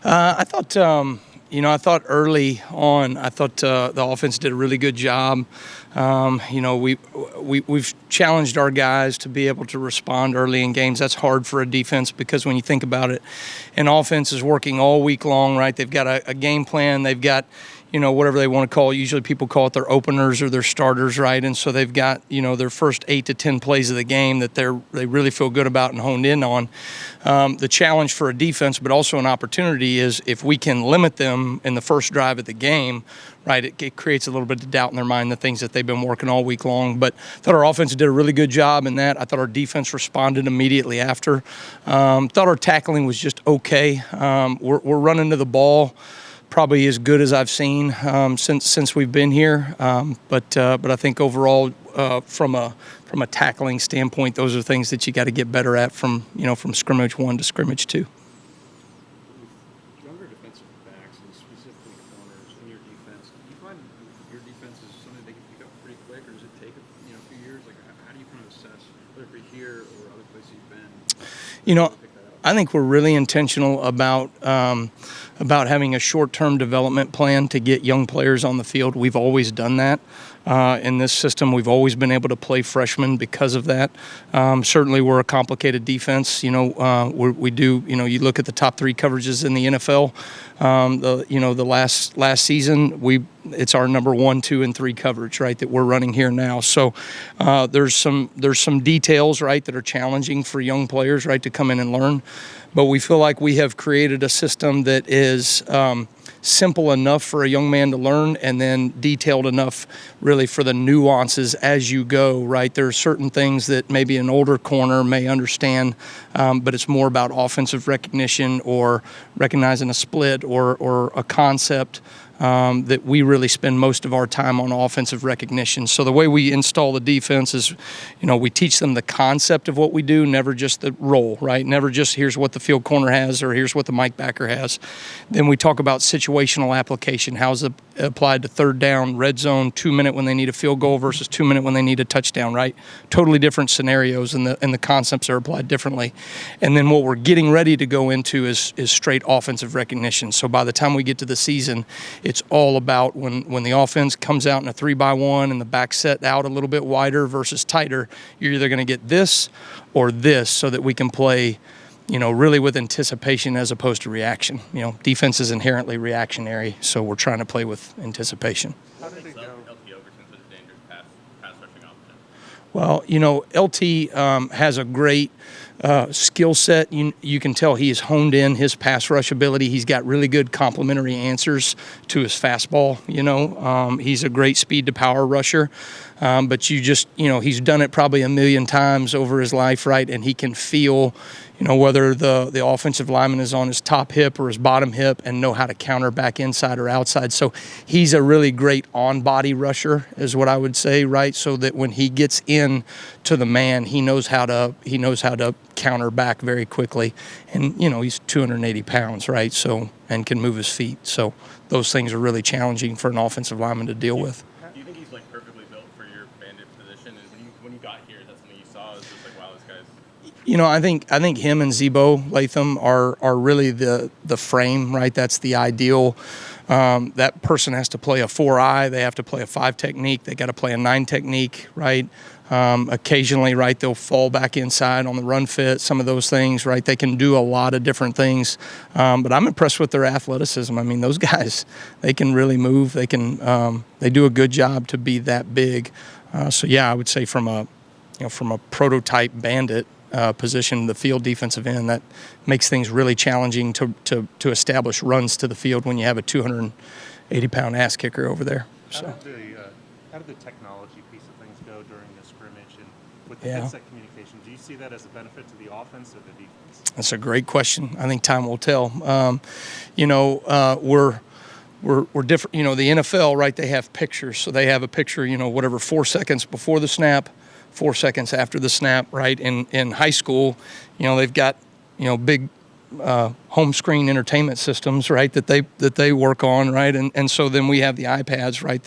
I thought, I thought early on, I thought the offense did a really good job. We've challenged our guys to be able to respond early in games. That's hard for a defense because when you think about it, an offense is working all week long, right? They've got a game plan. They've got, whatever they want to call it. Usually people call it their openers or their starters, right? And so they've got, their first 8 to 10 plays of the game that they really feel good about and honed in on. The challenge for a defense, but also an opportunity, is if we can limit them in the first drive of the game, right, it creates a little bit of doubt in their mind, the things that they've been working all week long. But I thought our offense did a really good job in that. I thought our defense responded immediately after. Thought our tackling was just okay. We're running to the ball probably as good as I've seen since we've been here. But I think overall, from a tackling standpoint, those are things that you got to get better at from scrimmage 1 to scrimmage 2. Younger defensive backs and specifically corners in your defense, do you find your defense is something they can pick up pretty quick, or does it take a few years? Like, how do you kind of assess whether it be here or other places you've been? I think we're really intentional about having a short-term development plan to get young players on the field. We've always done that. In this system, we've always been able to play freshmen because of that. Certainly, we're a complicated defense. We do. You look at the top 3 coverages in the NFL. The last season, it's our number 1, 2, and 3 coverage, right, that we're running here now. So there's some details, right, that are challenging for young players, right, to come in and learn. But we feel like we have created a system that is simple enough for a young man to learn, and then detailed enough really for the nuances as you go, right? There are certain things that maybe an older corner may understand, but it's more about offensive recognition or recognizing a split or a concept that we really spend most of our time on offensive recognition. So the way we install the defense is, we teach them the concept of what we do, never just the role, right? Never just here's what the field corner has or here's what the Mike backer has. Then we talk about situational application. How's it applied to third down, red zone, 2-minute when they need a field goal versus 2-minute when they need a touchdown, right? Totally different scenarios, and the concepts are applied differently. And then what we're getting ready to go into is straight offensive recognition. So by the time we get to the season, it's all about when the offense comes out in a 3-by-1 and the back set out a little bit wider versus tighter, you're either going to get this or this, so that we can play, really with anticipation as opposed to reaction. Defense is inherently reactionary, so we're trying to play with anticipation. How did it go? LT Overton such a dangerous pass rushing option? Well, LT has a great skill set. You can tell he has honed in his pass rush ability. He's got really good complementary answers to his fastball. He's a great speed to power rusher. But he's done it probably 1,000,000 times over his life, right? And he can feel, whether the offensive lineman is on his top hip or his bottom hip, and know how to counter back inside or outside. So he's a really great on-body rusher, is what I would say, right? So that when he gets in to the man, he knows how to counter back very quickly. And he's 280 pounds, right? So, and can move his feet. So those things are really challenging for an offensive lineman to deal with. Do you think he's perfectly built for your bandit position? And when you got here, that's something you saw? It's just wow, this guy's. I think him and Zebo Latham are really the frame, right? That's the ideal. That person has to play a 4-eye. They have to play a 5 technique. They got to play a 9 technique, right? Occasionally, right, they'll fall back inside on the run fit, some of those things, right? They can do a lot of different things. But I'm impressed with their athleticism. I mean, those guys, they can really move. They do a good job to be that big. So yeah, I would say from a prototype bandit position, the field defensive end, that makes things really challenging to establish runs to the field when you have a 280-pound ass kicker over there. So. How did the technology piece of things go during the scrimmage, and with the Yeah. headset communication? Do you see that as a benefit to the offense or the defense? That's a great question. I think time will tell. We're different. The NFL, right? They have pictures, so they have a picture. 4 seconds before the snap, 4 seconds after the snap, right? In high school, they've got big home screen entertainment systems, right, that they work on, right, and so then we have the iPads, right,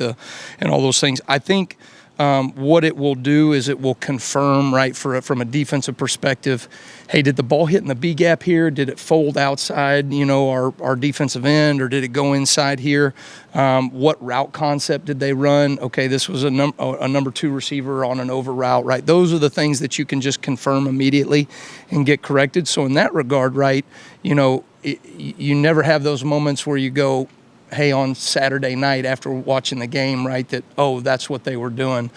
and all those things. I think What it will do is it will confirm, right, from a defensive perspective, hey, did the ball hit in the B gap here? Did it fold outside, our defensive end, or did it go inside here? What route concept did they run? Okay, this was a number 2 receiver on an over route, right? Those are the things that you can just confirm immediately and get corrected. So in that regard, right, you never have those moments where you go, hey, on Saturday night after watching the game, right, that, oh, that's what they were doing.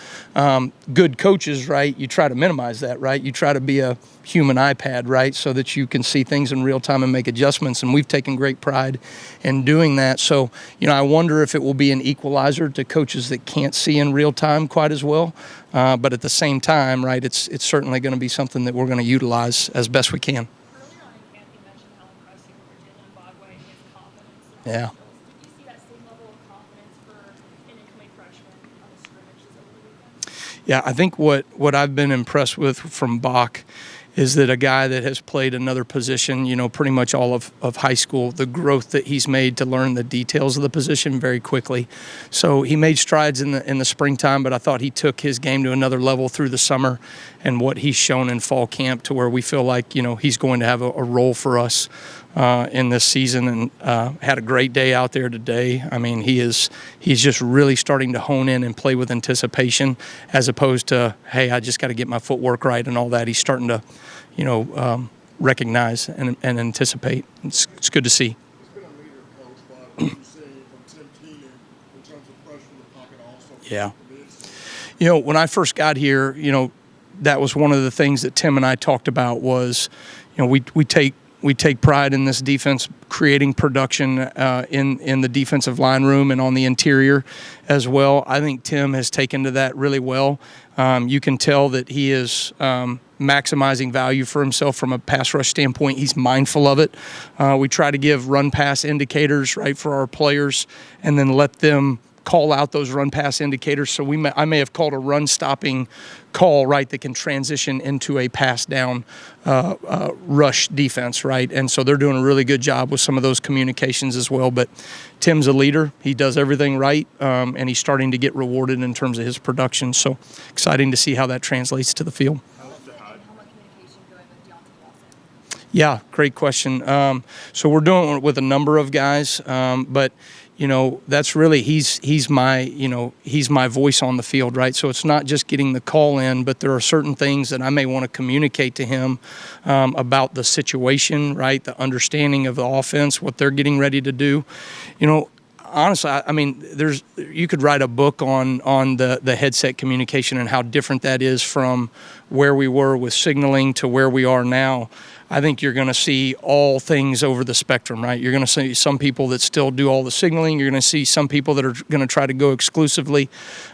Good coaches, right, you try to minimize that, right? You try to be a human iPad, right, so that you can see things in real time and make adjustments, and we've taken great pride in doing that. So, I wonder if it will be an equalizer to coaches that can't see in real time quite as well. But at the same time, right, it's certainly going to be something that we're going to utilize as best we can. Earlier on in camp, you mentioned how impressive you were Jalen Bogway and his confidence. Yeah. Did you see that same level of confidence for an incoming freshman on the scrimmages over the weekend? Yeah, I think what I've been impressed with from Bach is that a guy that has played another position, pretty much all of high school, the growth that he's made to learn the details of the position very quickly. So he made strides in the springtime, but I thought he took his game to another level through the summer, and what he's shown in fall camp to where we feel like, he's going to have a role for us in this season, and had a great day out there today. I mean, he's just really starting to hone in and play with anticipation, as opposed to, hey, I just got to get my footwork right and all that. He's starting to, recognize and anticipate. It's good to see. He's been a leader, Coach, but what you're seeing from Tim Keenan in terms of pressure in the pocket also. Yeah. When I first got here, that was one of the things that Tim and I talked about was, we take pride in this defense creating production in the defensive line room and on the interior as well. I think Tim has taken to that really well. You can tell that he is maximizing value for himself from a pass rush standpoint. He's mindful of it. We try to give run-pass indicators, right, for our players, and then let them call out those run-pass indicators. So I may have called a run-stopping call, right, that can transition into a pass-down rush defense, right? And so they're doing a really good job with some of those communications as well. But Tim's a leader. He does everything right, and he's starting to get rewarded in terms of his production. So exciting to see how that translates to the field. Yeah, great question. So we're doing it with a number of guys, but that's really he's my voice on the field, right? So it's not just getting the call in, but there are certain things that I may want to communicate to him about the situation, right? The understanding of the offense, what they're getting ready to do. Honestly, I mean, you could write a book on the headset communication and how different that is from where we were with signaling to where we are now. I think you're going to see all things over the spectrum, right? You're going to see some people that still do all the signaling. You're going to see some people that are going to try to go exclusively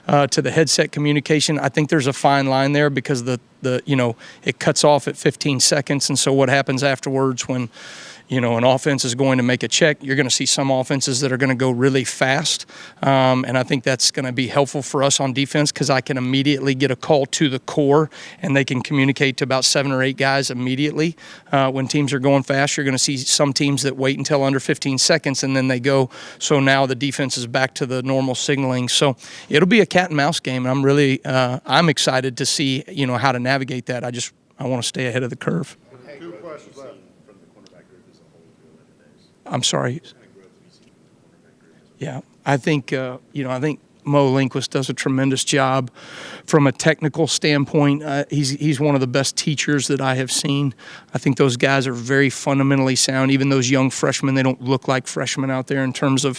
to the headset communication. I think there's a fine line there because it cuts off at 15 seconds, and so what happens afterwards when an offense is going to make a check, you're going to see some offenses that are going to go really fast. And I think that's going to be helpful for us on defense because I can immediately get a call to the core and they can communicate to about 7 or 8 guys immediately. When teams are going fast, you're going to see some teams that wait until under 15 seconds and then they go. So now the defense is back to the normal signaling. So it'll be a cat and mouse game. And I'm excited to see, how to navigate that. I want to stay ahead of the curve. Two questions left. I'm sorry. Yeah, I think I think Mo Lindquist does a tremendous job from a technical standpoint. He's one of the best teachers that I have seen. I think those guys are very fundamentally sound. Even those young freshmen, they don't look like freshmen out there in terms of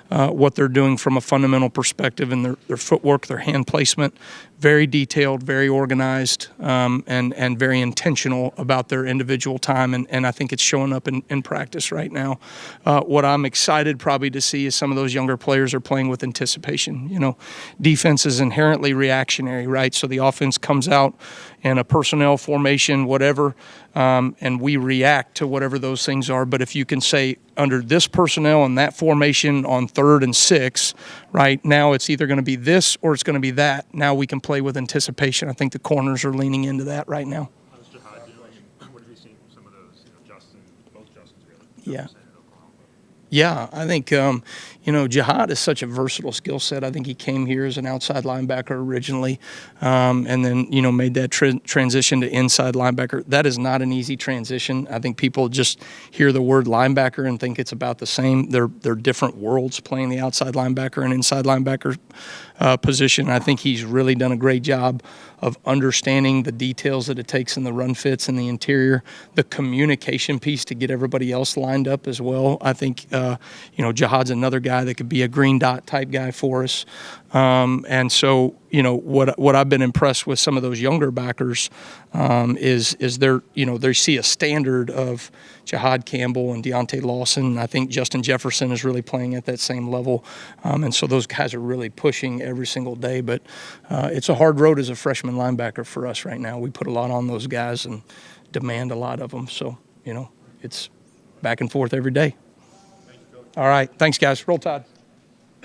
what they're doing from a fundamental perspective and their footwork, their hand placement. Very detailed, very organized, and very intentional about their individual time. And I think it's showing up in practice right now. What I'm excited probably to see is some of those younger players are playing with anticipation. Defense is inherently reactionary, right? So the offense comes out in a personnel formation, whatever, and we react to whatever those things are. But if you can say under this personnel and that formation on 3rd and 6, right, now it's either going to be this or it's going to be that. Now we can play with anticipation. I think the corners are leaning into that right now. How's Jihad doing? What have you seen from some of those, both Justins really? Yeah. Yeah, I think, Jihad is such a versatile skill set. I think he came here as an outside linebacker originally, and then, made that transition to inside linebacker. That is not an easy transition. I think people just hear the word linebacker and think it's about the same. They're different worlds, playing the outside linebacker and inside linebacker position. I think he's really done a great job of understanding the details that it takes in the run fits in the interior, the communication piece to get everybody else lined up as well. I think, Jihad's another guy that could be a green dot type guy for us. And so, what I've been impressed with some of those younger backers is they see a standard of Jihad Campbell and Deontay Lawson. I think Justin Jefferson is really playing at that same level. And so those guys are really pushing every single day. But it's a hard road as a freshman linebacker for us right now. We put a lot on those guys and demand a lot of them. So, it's back and forth every day. All right. Thanks, guys. Roll Tide.